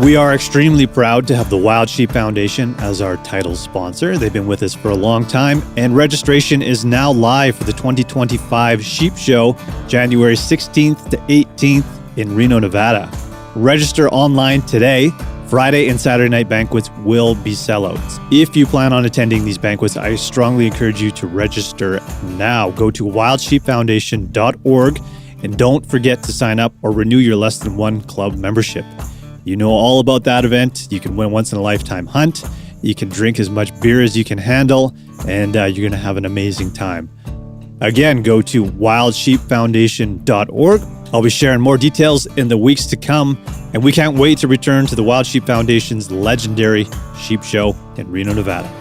We are extremely proud to have the Wild Sheep Foundation as our title sponsor. They've been with us for a long time, and registration is now live for the 2025 Sheep Show, January 16th to 18th in Reno, Nevada. Register online today. Friday and Saturday night banquets will be sellouts. If you plan on attending these banquets, I strongly encourage you to register now. Go to wildsheepfoundation.org and don't forget to sign up or renew your less than one club membership. You know all about that event. You can win once-in-a-lifetime hunt. You can drink as much beer as you can handle, and you're going to have an amazing time. Again, go to wildsheepfoundation.org. I'll be sharing more details in the weeks to come, and we can't wait to return to the Wild Sheep Foundation's legendary Sheep Show in Reno, Nevada.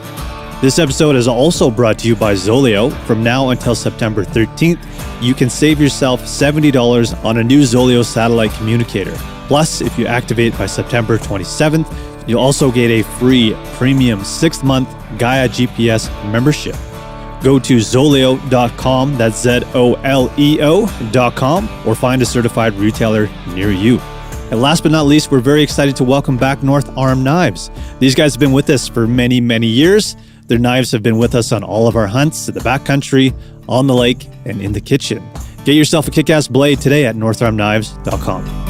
This episode is also brought to you by Zoleo. From now until September 13th, you can save yourself $70 on a new Zoleo satellite communicator. Plus, if you activate by September 27th, you'll also get a free premium 6-month Gaia GPS membership. Go to Zoleo.com, that's Zoleo.com, or find a certified retailer near you. And last but not least, we're very excited to welcome back North Arm Knives. These guys have been with us for many, many years. Their knives have been with us on all of our hunts, in the backcountry, on the lake, and in the kitchen. Get yourself a kick-ass blade today at NorthArmKnives.com.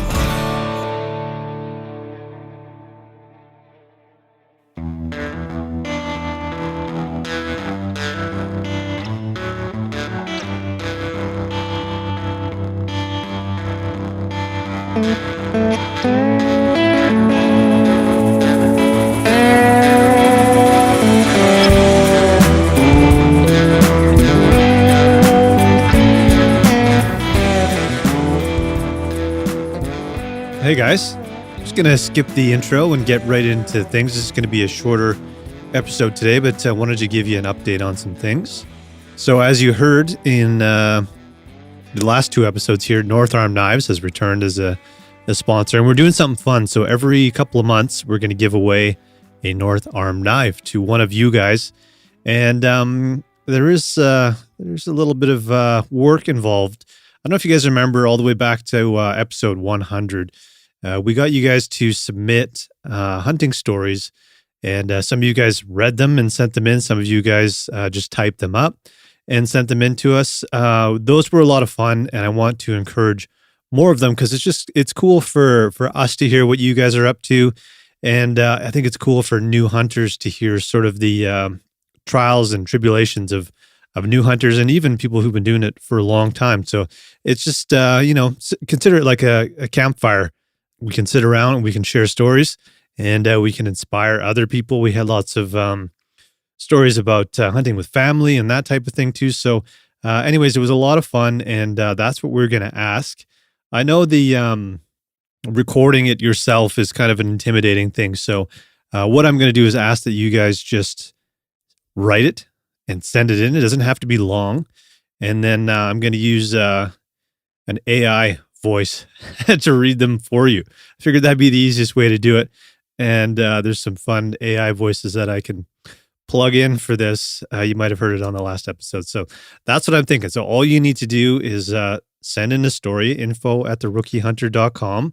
Hey guys, just going to skip the intro and get right into things. This is going to be a shorter episode today, but I wanted to give you an update on some things. So as you heard in the last two episodes here, North Arm Knives has returned as a sponsor, and we're doing something fun. So every couple of months, we're going to give away a North Arm knife to one of you guys. And there's a little bit of work involved. I don't know if you guys remember all the way back to episode 100. We got you guys to submit hunting stories, and some of you guys read them and sent them in. Some of you guys just typed them up and sent them in to us. Those were a lot of fun, and I want to encourage more of them because it's cool for us to hear what you guys are up to, and I think it's cool for new hunters to hear sort of the trials and tribulations of new hunters and even people who've been doing it for a long time. So it's just consider it like a campfire. We can sit around and we can share stories, and we can inspire other people. We had lots of stories about hunting with family and that type of thing too. So anyways, it was a lot of fun, and that's what we're going to ask. I know the recording it yourself is kind of an intimidating thing. So what I'm going to do is ask that you guys just write it and send it in. It doesn't have to be long. And then I'm going to use an AI voice to read them for you. I figured that'd be the easiest way to do it. And there's some fun AI voices that I can plug in for this. You might have heard it on the last episode. So that's what I'm thinking. So all you need to do is send in a story, info@theRookieHunter.com,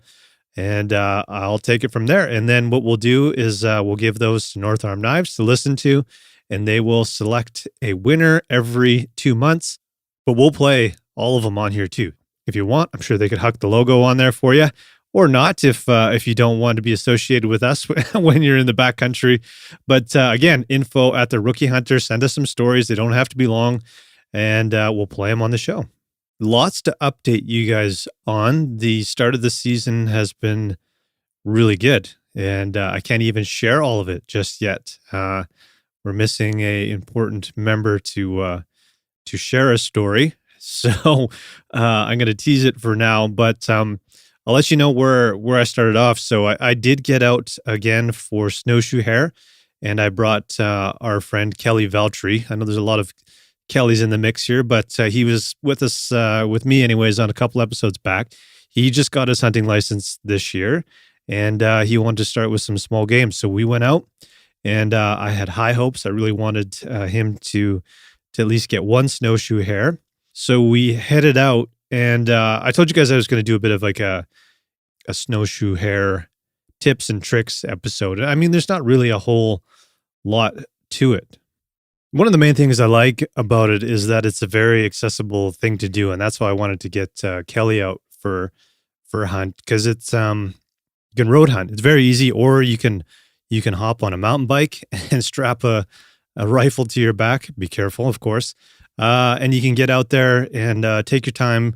and I'll take it from there. And then what we'll do is we'll give those to North Arm Knives to listen to, and they will select a winner every 2 months. But we'll play all of them on here too. If you want, I'm sure they could huck the logo on there for you, or not if you don't want to be associated with us when you're in the backcountry. But again, info@theRookieHunter. Send us some stories. They don't have to be long, and we'll play them on the show. Lots to update you guys on. The start of the season has been really good, and I can't even share all of it just yet. We're missing a important member to share a story. So I'm going to tease it for now, but I'll let you know where I started off. So I did get out again for snowshoe hare, and I brought our friend Kelly Veltri. I know there's a lot of Kellys in the mix here, but he was with us, with me anyways, on a couple episodes back. He just got his hunting license this year, and he wanted to start with some small game. So we went out, and I had high hopes. I really wanted him to at least get one snowshoe hare. So we headed out, and I told you guys I was going to do a bit of like a snowshoe hare tips and tricks episode. I mean, there's not really a whole lot to it. One of the main things I like about it is that it's a very accessible thing to do, and that's why I wanted to get Kelly out for a hunt, because it's you can road hunt. It's very easy, or you can hop on a mountain bike and strap a rifle to your back. Be careful, of course, and you can get out there and take your time,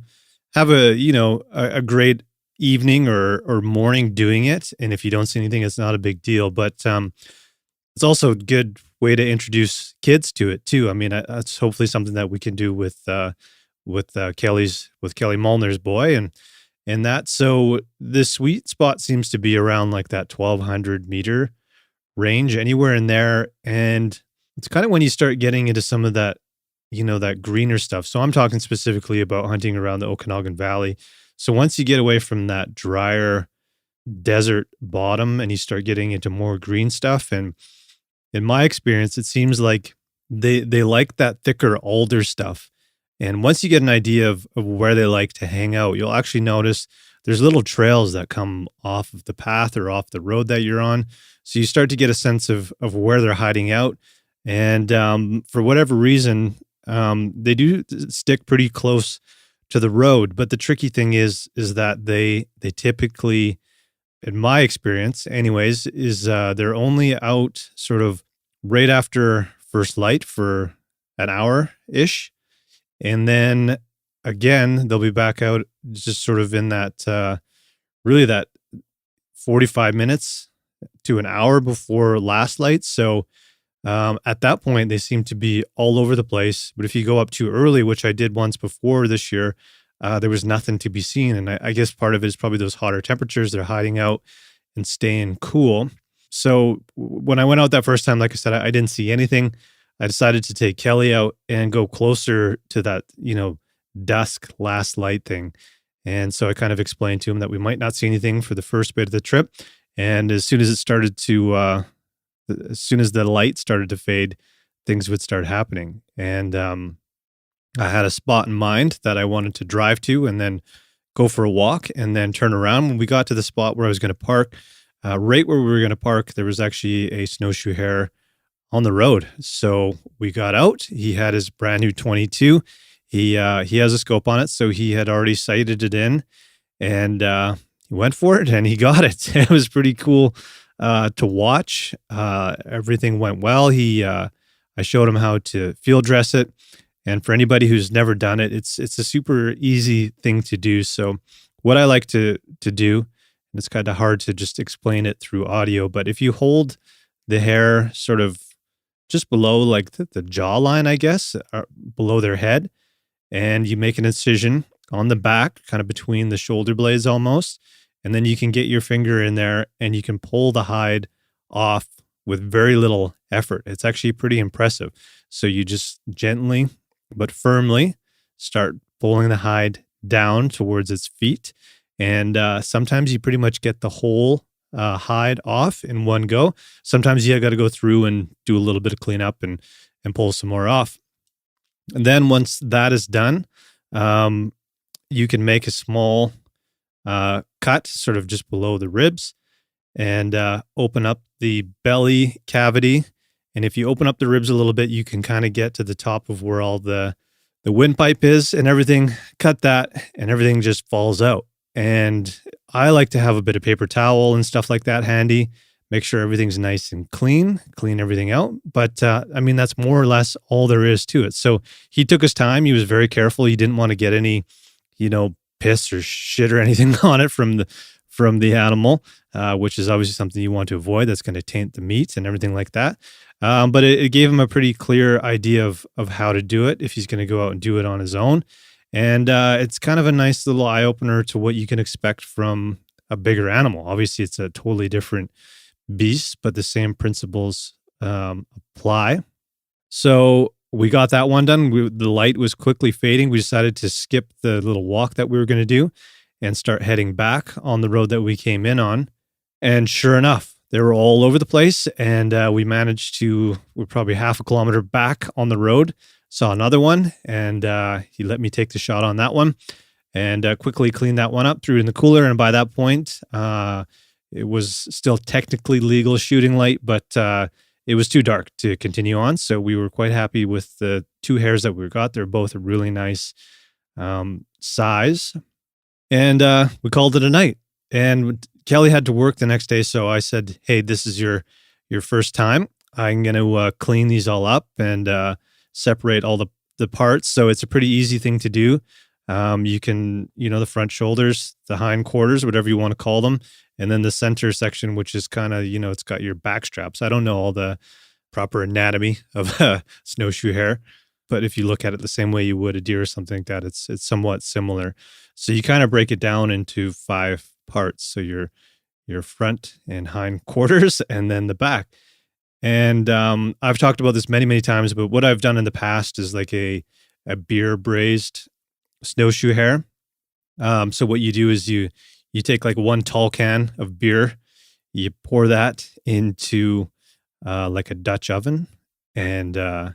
have a great evening or morning doing it. And if you don't see anything, it's not a big deal. But it's also a good way to introduce kids to it too. I mean, that's hopefully something that we can do with Kelly Molner's boy and that. So the sweet spot seems to be around like that 1,200-meter range, anywhere in there. And it's kind of when you start getting into some of that, that greener stuff. So I'm talking specifically about hunting around the Okanagan Valley. So once you get away from that drier desert bottom and you start getting into more green stuff, and in my experience, it seems like they like that thicker alder stuff. And once you get an idea of where they like to hang out, you'll actually notice there's little trails that come off of the path or off the road that you're on. So you start to get a sense of where they're hiding out. And for whatever reason, they do stick pretty close to the road. But the tricky thing is that they typically, in my experience anyways, is they're only out sort of right after first light for an hour-ish. And then again, they'll be back out just sort of in that, really that 45 minutes to an hour before last light. So at that point, they seem to be all over the place. But if you go up too early, which I did once before this year, there was nothing to be seen. And I guess part of it is probably those hotter temperatures. They're hiding out and staying cool. So when I went out that first time, like I said, I didn't see anything. I decided to take Kelly out and go closer to that, dusk last light thing. And so I kind of explained to him that we might not see anything for the first bit of the trip. And as soon as the light started to fade, things would start happening. And I had a spot in mind that I wanted to drive to and then go for a walk and then turn around. When we got to the spot where I was going to park, right where we were going to park, there was actually a snowshoe hare on the road. So we got out. He had his brand new 22. He has a scope on it, so he had already sighted it in, and he went for it and he got it. It was pretty cool to watch. Everything went well. I showed him how to field dress it, and for anybody who's never done it, it's a super easy thing to do. So what I like to do, and it's kind of hard to just explain it through audio, but if you hold the hare sort of just below like the jawline, I guess, below their head, and you make an incision on the back, kind of between the shoulder blades almost, and then you can get your finger in there and you can pull the hide off with very little effort. It's actually pretty impressive. So you just gently but firmly start pulling the hide down towards its feet. And sometimes you pretty much get the whole hide off in one go. Sometimes you got to go through and do a little bit of cleanup and pull some more off. And then once that is done, you can make a small cut sort of just below the ribs and open up the belly cavity. And if you open up the ribs a little bit, you can kind of get to the top of where all the windpipe is and everything. Cut that and everything just falls out. And I like to have a bit of paper towel and stuff like that handy. Make sure everything's nice and clean everything out. But I mean, that's more or less all there is to it. So he took his time. He was very careful. He didn't want to get any, piss or shit or anything on it from the animal, which is obviously something you want to avoid. That's going to taint the meat and everything like that. But it gave him a pretty clear idea of how to do it if he's going to go out and do it on his own. And it's kind of a nice little eye opener to what you can expect from a bigger animal. Obviously, it's a totally different beast, but the same principles apply. So we got that one done. The light was quickly fading. We decided to skip the little walk that we were going to do and start heading back on the road that we came in on. And sure enough, they were all over the place. And we're probably half a kilometer back on the road, saw another one, and he let me take the shot on that one and quickly cleaned that one up, threw it in the cooler. And by that point, it was still technically legal shooting light, but it was too dark to continue on. So we were quite happy with the two hares that we got. They're both a really nice size. And we called it a night. And Kelly had to work the next day. So I said, hey, this is your first time. I'm going to clean these all up and separate all the parts. So it's a pretty easy thing to do. You can, the front shoulders, the hind quarters, whatever you want to call them. And then the center section, which is kind of, it's got your back straps. I don't know all the proper anatomy of a snowshoe hare, but if you look at it the same way you would a deer or something like that, it's somewhat similar. So you kind of break it down into 5 parts. So your front and hind quarters, and then the back. And I've talked about this many, many times, but what I've done in the past is like a beer braised snowshoe hare. So what you do is you take like 1 tall can of beer, you pour that into like a Dutch oven, and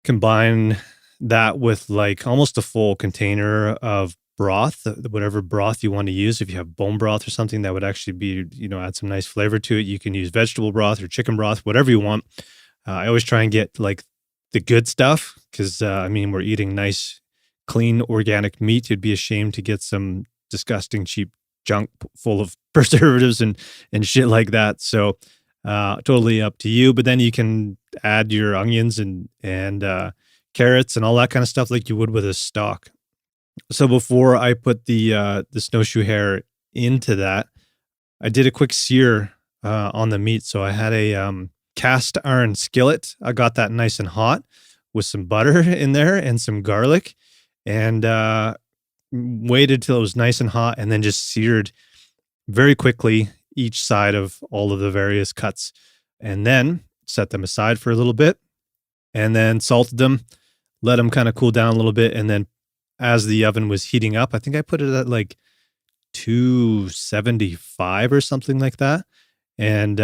combine that with like almost a full container of broth, whatever broth you want to use. If you have bone broth or something that would actually be, add some nice flavor to it. You can use vegetable broth or chicken broth, whatever you want. I always try and get like the good stuff because, we're eating nice, clean, organic meat. It'd be a shame to get some disgusting, cheap junk full of preservatives and shit like that. So totally up to you. But then you can add your onions and carrots and all that kind of stuff like you would with a stock. So before I put the snowshoe hare into that, I did a quick sear on the meat. So I had a cast iron skillet. I got that nice and hot with some butter in there and some garlic, and waited till it was nice and hot, and then just seared very quickly each side of all of the various cuts, and then set them aside for a little bit, and then salted them, let them kind of cool down a little bit, and then as the oven was heating up, I think I put it at like 275 or something like that, and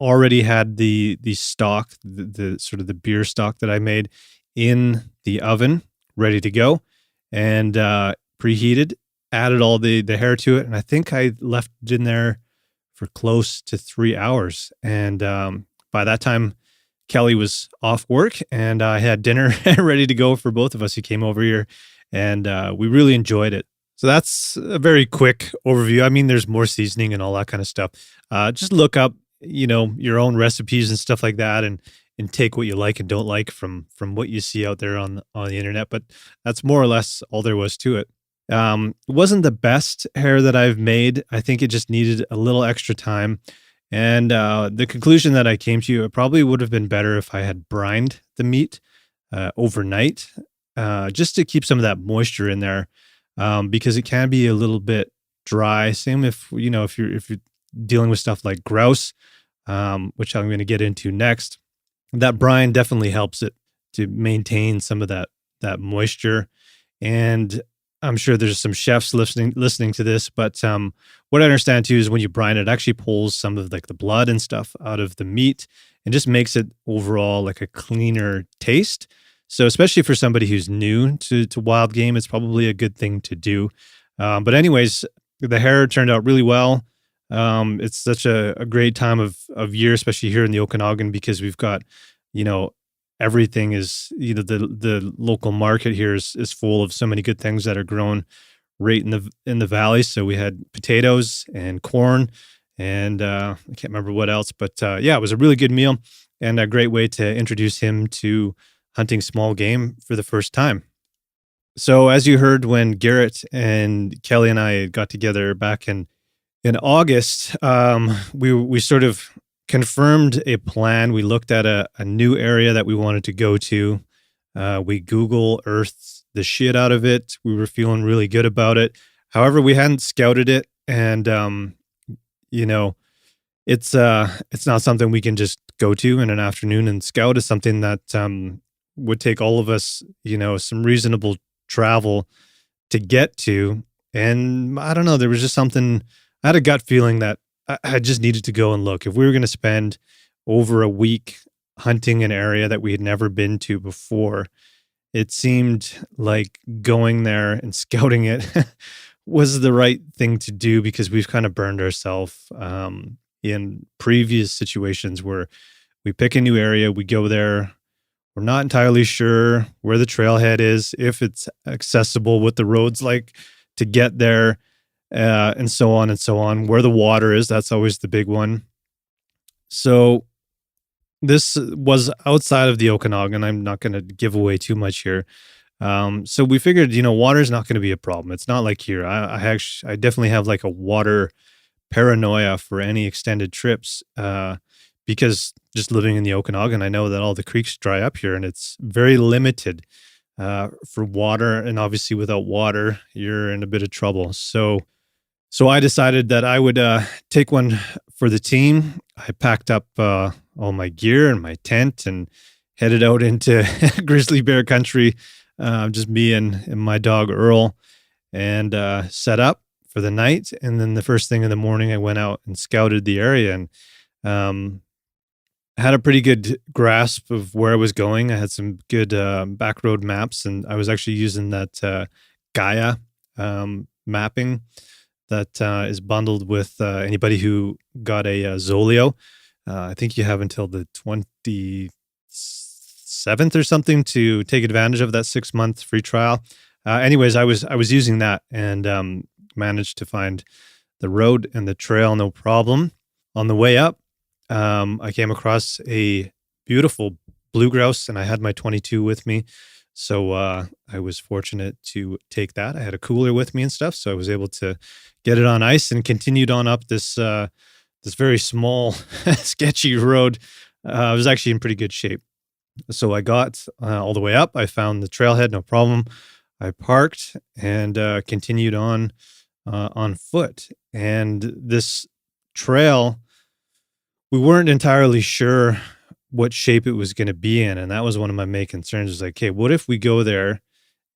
already had the stock, the sort of the beer stock that I made in the oven, ready to go, and preheated, added all the hare to it, and I think I left it in there for close to 3 hours. And by that time, Kelly was off work, and I had dinner ready to go for both of us. He came over here, and we really enjoyed it. So that's a very quick overview. There's more seasoning and all that kind of stuff. Just look up, your own recipes and stuff like that, and take what you like and don't like from what you see out there on the internet. But that's more or less all there was to it. It wasn't the best hare that I've made. I think it just needed a little extra time. And the conclusion that I came to, it probably would have been better if I had brined the meat overnight, just to keep some of that moisture in there, because it can be a little bit dry. Same if you're dealing with stuff like grouse, which I'm going to get into next. That brine definitely helps it to maintain some of that moisture. And I'm sure there's some chefs listening to this, but what I understand too is when you brine it, it actually pulls some of like the blood and stuff out of the meat and just makes it overall like a cleaner taste. So especially for somebody who's new to wild game, it's probably a good thing to do. But anyways, the hare turned out really well. It's such a great time of year, especially here in the Okanagan, because we've got, everything is, the local market here is full of so many good things that are grown right in the valley. So we had potatoes and corn, and I can't remember what else, but it was a really good meal and a great way to introduce him to hunting small game for the first time. So as you heard, when Garrett and Kelly and I got together back in August, we sort of confirmed a plan. We looked at a new area that we wanted to go to. We Google Earthed the shit out of it. We were feeling really good about it. However, we hadn't scouted it, and it's not something we can just go to in an afternoon and scout. It's something that would take all of us, some reasonable travel to get to. And I don't know, there was just something. I had a gut feeling that I just needed to go and look. If we were going to spend over a week hunting an area that we had never been to before, it seemed like going there and scouting it was the right thing to do because we've kind of burned ourselves in previous situations where we pick a new area, we go there, we're not entirely sure where the trailhead is, if it's accessible, what the road's like to get there, and so on and so on. Where the water is, that's always the big one. So this was outside of the Okanagan. I'm not going to give away too much here. So we figured, water is not going to be a problem. It's not like here. I definitely have like a water paranoia for any extended trips, because just living in the Okanagan, I know that all the creeks dry up here and it's very limited for water. And obviously without water, you're in a bit of trouble. So I decided that I would take one for the team. I packed up all my gear and my tent and headed out into grizzly bear country, just me and my dog Earl, and set up for the night. And then the first thing in the morning, I went out and scouted the area and had a pretty good grasp of where I was going. I had some good back road maps, and I was actually using that Gaia mapping that is bundled with anybody who got a Zoleo. I think you have until the 27th or something to take advantage of that 6-month free trial. Anyways, I was using that and managed to find the road and the trail no problem. On the way up, I came across a beautiful blue grouse, and I had my 22 with me. So I was fortunate to take that. I had a cooler with me and stuff, so I was able to get it on ice and continued on up this very small, sketchy road. I was actually in pretty good shape. So I got all the way up. I found the trailhead, no problem. I parked and continued on foot. And this trail, we weren't entirely sure what shape it was going to be in. And that was one of my main concerns. Was like, okay, what if we go there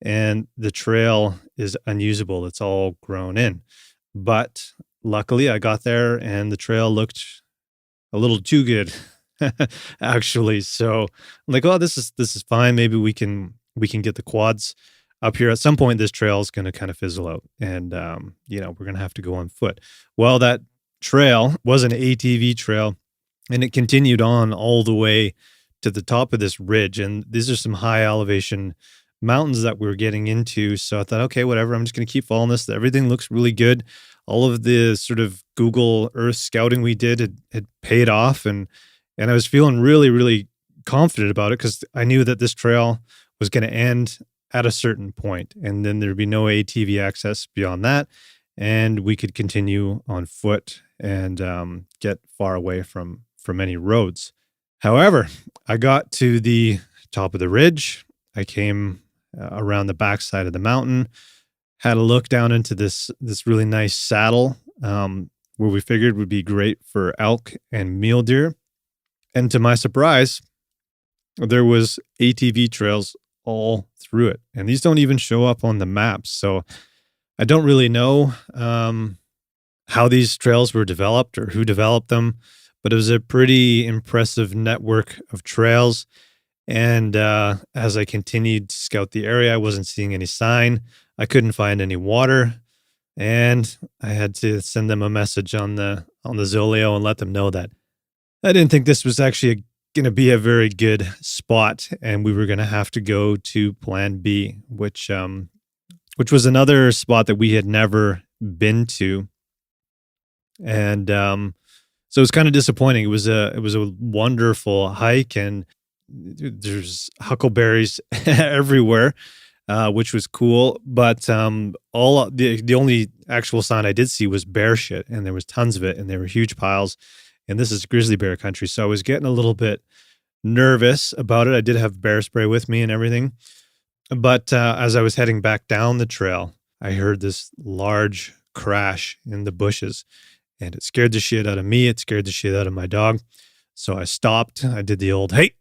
and the trail is unusable? It's all grown in. But luckily I got there and the trail looked a little too good, actually. So I'm like, oh, this is fine. Maybe we can get the quads up here. At some point, this trail is going to kind of fizzle out and, we're going to have to go on foot. Well, that trail was an ATV trail, and it continued on all the way to the top of this ridge. And these are some high elevation mountains that we were getting into. So I thought, okay, whatever, I'm just going to keep following this. Everything looks really good. All of the sort of Google Earth scouting we did had paid off. And I was feeling really, really confident about it because I knew that this trail was going to end at a certain point, and then there'd be no ATV access beyond that. And we could continue on foot and get far away from any roads. However, I got to the top of the ridge. I came around the backside of the mountain, had a look down into this really nice saddle where we figured would be great for elk and mule deer. And to my surprise, there was ATV trails all through it. And these don't even show up on the maps. So I don't really know how these trails were developed or who developed them, but it was a pretty impressive network of trails. And as I continued to scout the area, I wasn't seeing any sign. I couldn't find any water. And I had to send them a message on the Zoleo and let them know that I didn't think this was actually going to be a very good spot, and we were going to have to go to Plan B, which was another spot that we had never been to, and so it was kind of disappointing. It was a wonderful hike, and there's huckleberries everywhere, which was cool. But the only actual sign I did see was bear shit, and there was tons of it, and there were huge piles. And this is grizzly bear country, so I was getting a little bit nervous about it. I did have bear spray with me and everything. But as I was heading back down the trail, I heard this large crash in the bushes, and it scared the shit out of me. It scared the shit out of my dog. So I stopped. I did the old, hey,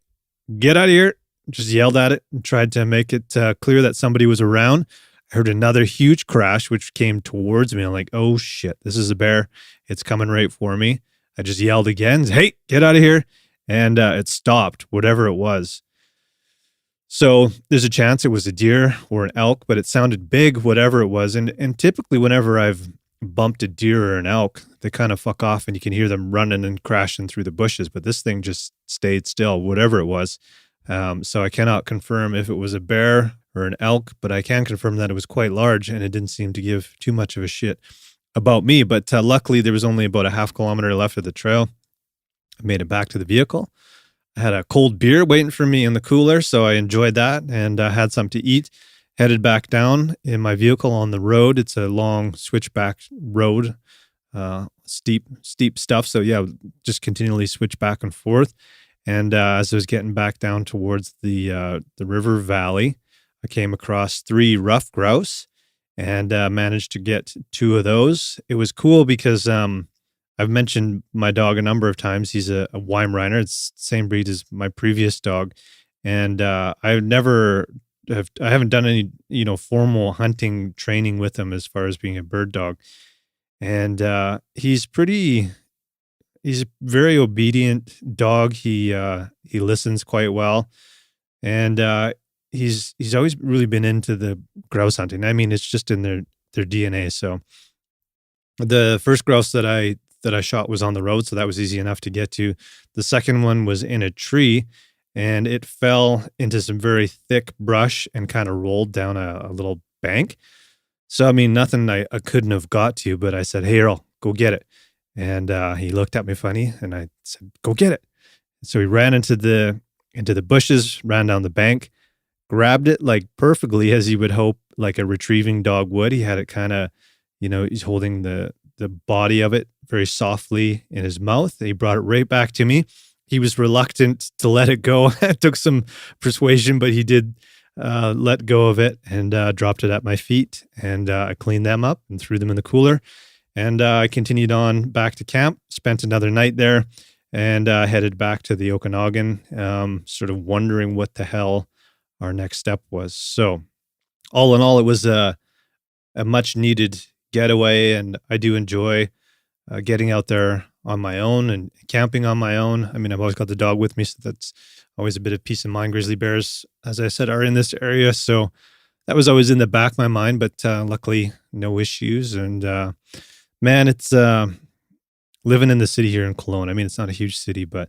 get out of here. Just yelled at it and tried to make it clear that somebody was around. I heard another huge crash, which came towards me. I'm like, oh shit, this is a bear. It's coming right for me. I just yelled again, hey, get out of here. And it stopped, whatever it was. So there's a chance it was a deer or an elk, but it sounded big, whatever it was. And typically whenever I've bumped a deer or an elk, they kind of fuck off and you can hear them running and crashing through the bushes. But this thing just stayed still, whatever it was. So I cannot confirm if it was a bear or an elk, but I can confirm that it was quite large and it didn't seem to give too much of a shit about me. But luckily there was only about a half kilometer left of the trail. I made it back to the vehicle. I had a cold beer waiting for me in the cooler, so I enjoyed that and had something to eat. Headed back down in my vehicle on the road. It's a long switchback road, steep stuff. So yeah, just continually switch back and forth. And as I was getting back down towards the river valley, I came across 3 ruffed grouse and managed to get 2 of those. It was cool because I've mentioned my dog a number of times. He's a Weimaraner. It's the same breed as my previous dog. And I haven't done any, formal hunting training with him as far as being a bird dog. And he's a very obedient dog. He listens quite well. And he's always really been into the grouse hunting. I mean, it's just in their DNA. So the first grouse that I shot was on the road, so that was easy enough to get to. The second one was in a tree, and it fell into some very thick brush and kind of rolled down a little bank. So, I mean, nothing I couldn't have got to, but I said, "Hey, Earl, go get it." And he looked at me funny, and I said, "Go get it." So he ran into the bushes, ran down the bank, grabbed it like perfectly as you would hope like a retrieving dog would. He had it kind of, he's holding the body of it very softly in his mouth. He brought it right back to me. He was reluctant to let it go. It took some persuasion, but he did let go of it and dropped it at my feet. And I cleaned them up and threw them in the cooler. And I continued on back to camp, spent another night there, and headed back to the Okanagan, sort of wondering what the hell our next step was. So all in all, it was a much needed getaway, and I do enjoy getting out there on my own and camping on my own. I mean, I've always got the dog with me, so that's always a bit of peace of mind. Grizzly bears, as I said, are in this area, so that was always in the back of my mind, but luckily no issues. And man, it's living in the city here in Kelowna. I mean, it's not a huge city, but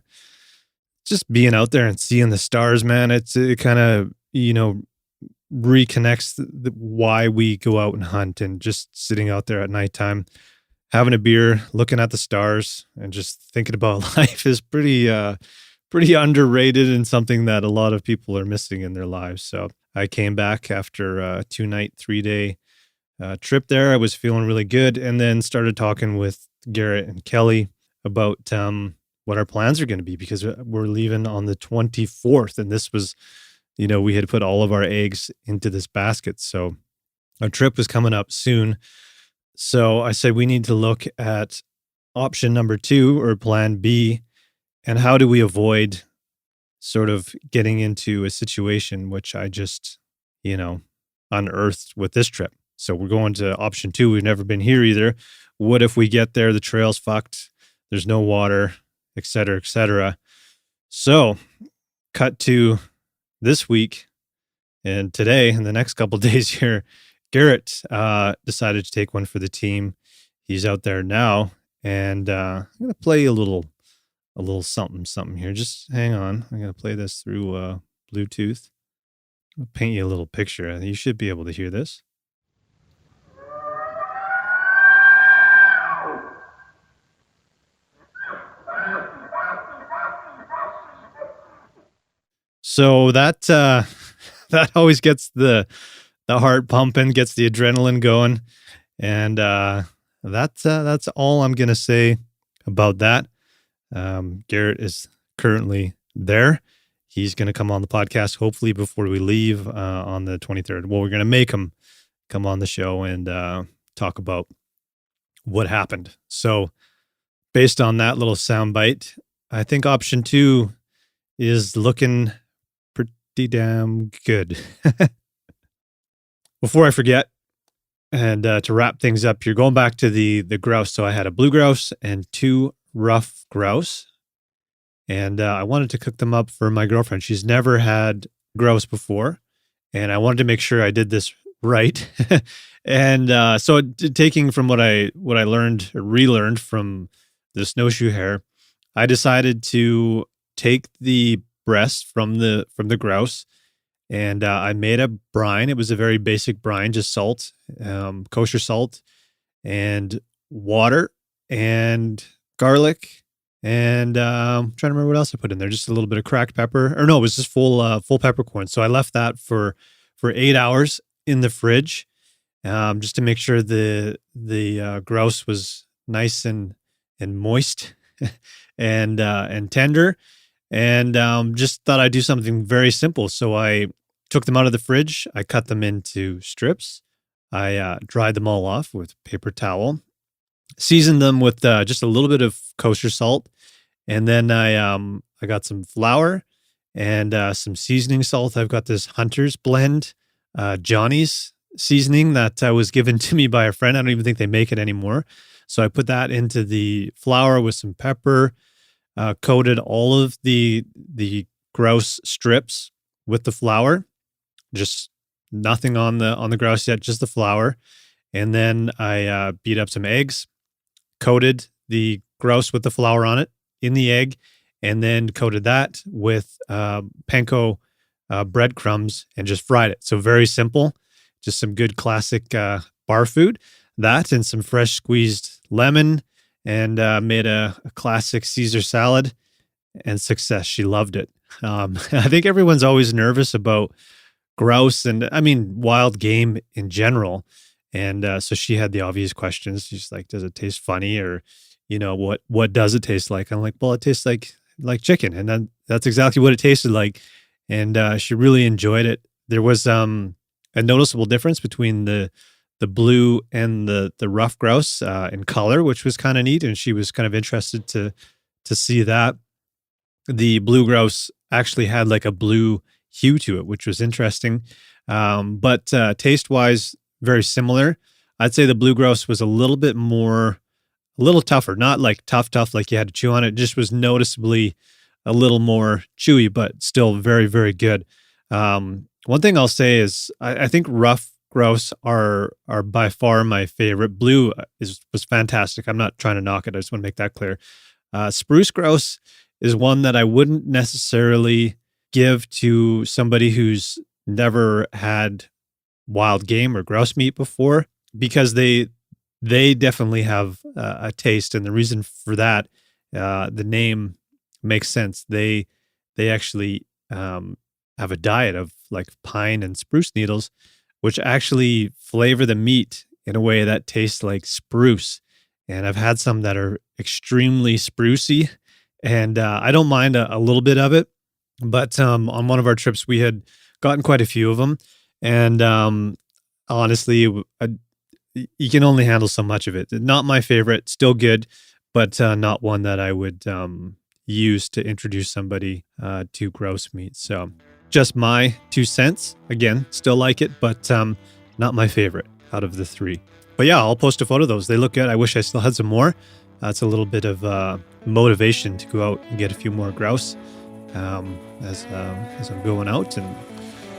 just being out there and seeing the stars, man, it kind of, reconnects why we go out and hunt, and just sitting out there at nighttime, having a beer, looking at the stars, and just thinking about life is pretty underrated and something that a lot of people are missing in their lives. So I came back after a 2-night, 3-day trip there. I was feeling really good, and then started talking with Garrett and Kelly about what our plans are going to be, because we're leaving on the 24th, and this was, we had put all of our eggs into this basket. So our trip was coming up soon. So I said, we need to look at option number 2 or plan B. And how do we avoid sort of getting into a situation which I just, unearthed with this trip. So we're going to option 2. We've never been here either. What if we get there, the trail's fucked, there's no water, et cetera, et cetera. So cut to this week and today, in the next couple of days here, Garrett decided to take one for the team. He's out there now, and I'm going to play a little something here. Just hang on. I'm going to play this through Bluetooth. I'll paint you a little picture. You should be able to hear this. So that always gets the heart pumping, gets the adrenaline going, and that's all I'm gonna say about that. Garrett is currently there. He's gonna come on the podcast hopefully before we leave on the 23rd. Well, we're gonna make him come on the show and talk about what happened. So based on that little soundbite, I think option 2 is looking pretty damn good. Before I forget, and to wrap things up, you're going back to the grouse. So I had a blue grouse and 2 rough grouse, and I wanted to cook them up for my girlfriend. She's never had grouse before, and I wanted to make sure I did this right. And so taking from what I learned or relearned from the snowshoe hare, I decided to take the breast from the grouse, and I made a brine. It was a very basic brine, just salt, kosher salt, and water, and garlic, and I'm trying to remember what else I put in there. Just a little bit of cracked pepper, or no, it was just full peppercorn. So I left that for 8 hours in the fridge, just to make sure the grouse was nice and moist and tender. And just thought I'd do something very simple. So I took them out of the fridge. I cut them into strips. I dried them all off with paper towel, seasoned them with just a little bit of kosher salt, and then I got some flour and some seasoning salt. I've got this Hunter's blend, Johnny's seasoning that was given to me by a friend. I don't even think they make it anymore. So I put that into the flour with some pepper, coated all of the grouse strips with the flour, just nothing on the grouse yet, just the flour. And then I beat up some eggs, coated the grouse with the flour on it in the egg, and then coated that with panko breadcrumbs and just fried it. So very simple, just some good classic bar food. That and some fresh squeezed lemon, and made a classic Caesar salad, and success. She loved it. I think everyone's always nervous about grouse and, I mean, wild game in general. And so she had the obvious questions. She's like, does it taste funny? Or, what does it taste like? I'm like, well, it tastes like chicken. And then that's exactly what it tasted like. And she really enjoyed it. There was a noticeable difference between the blue and the rough grouse in color, which was kind of neat. And she was kind of interested to see that. The blue grouse actually had like a blue hue to it, which was interesting. But taste-wise, very similar. I'd say the blue grouse was a little tougher, not like tough, like you had to chew on it. It just was noticeably a little more chewy, but still very, very good. One thing I'll say is I think rough grouse are by far my favorite. Blue was fantastic. I'm not trying to knock it. I just want to make that clear. Spruce grouse is one that I wouldn't necessarily give to somebody who's never had wild game or grouse meat before, because they definitely have a taste. And the reason for that, the name makes sense. They actually have a diet of like pine and spruce needles, which actually flavor the meat in a way that tastes like spruce. And I've had some that are extremely sprucey, and I don't mind a little bit of it. But on one of our trips, we had gotten quite a few of them. And honestly, you can only handle so much of it. Not my favorite, still good, but not one that I would use to introduce somebody to grouse meat. So just my 2 cents. Again, still like it, but not my favorite out of the three. But yeah, I'll post a photo of those. They look good. I wish I still had some more. It's a little bit of motivation to go out and get a few more grouse as I'm going out and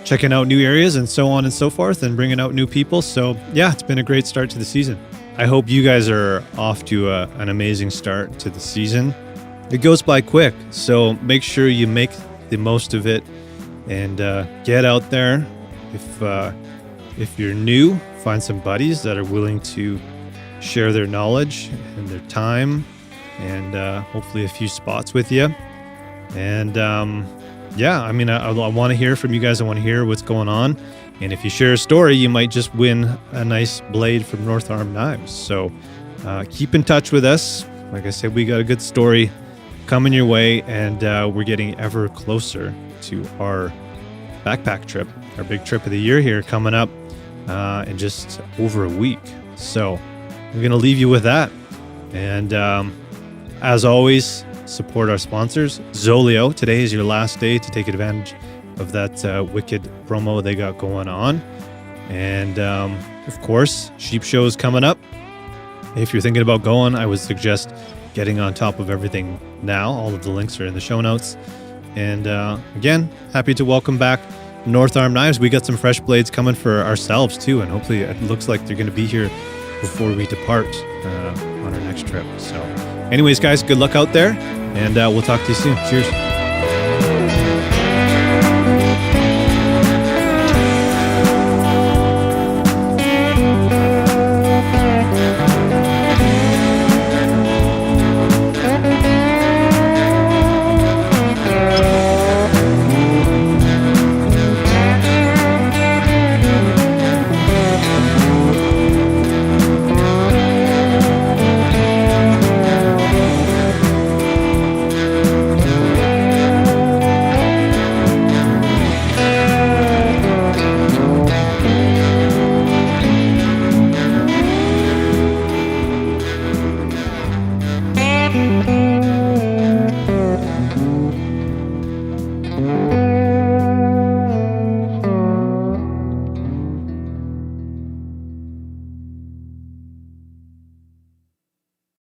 checking out new areas and so on and so forth, and bringing out new people. So yeah, it's been a great start to the season. I hope you guys are off to an amazing start to the season. It goes by quick, so make sure you make the most of it and get out there. If you're new, find some buddies that are willing to share their knowledge and their time, and hopefully a few spots with you. And yeah, I mean, I want to hear from you guys. I want to hear what's going on. And if you share a story, you might just win a nice blade from North Arm Knives. So keep in touch with us. Like I said, we got a good story coming your way, and we're getting ever closer to our backpack trip, our big trip of the year here coming up in just over a week. So I'm going to leave you with that. And as always, support our sponsors. Zoleo, today is your last day to take advantage of that wicked promo they got going on. And of course, Sheep Show is coming up. If you're thinking about going, I would suggest getting on top of everything now. All of the links are in the show notes. And again, happy to welcome back North Arm Knives, we got some fresh blades coming for ourselves too, and hopefully it looks like they're going to be here before we depart on our next trip. So anyways, guys, good luck out there, and we'll talk to you soon. Cheers. Thank you.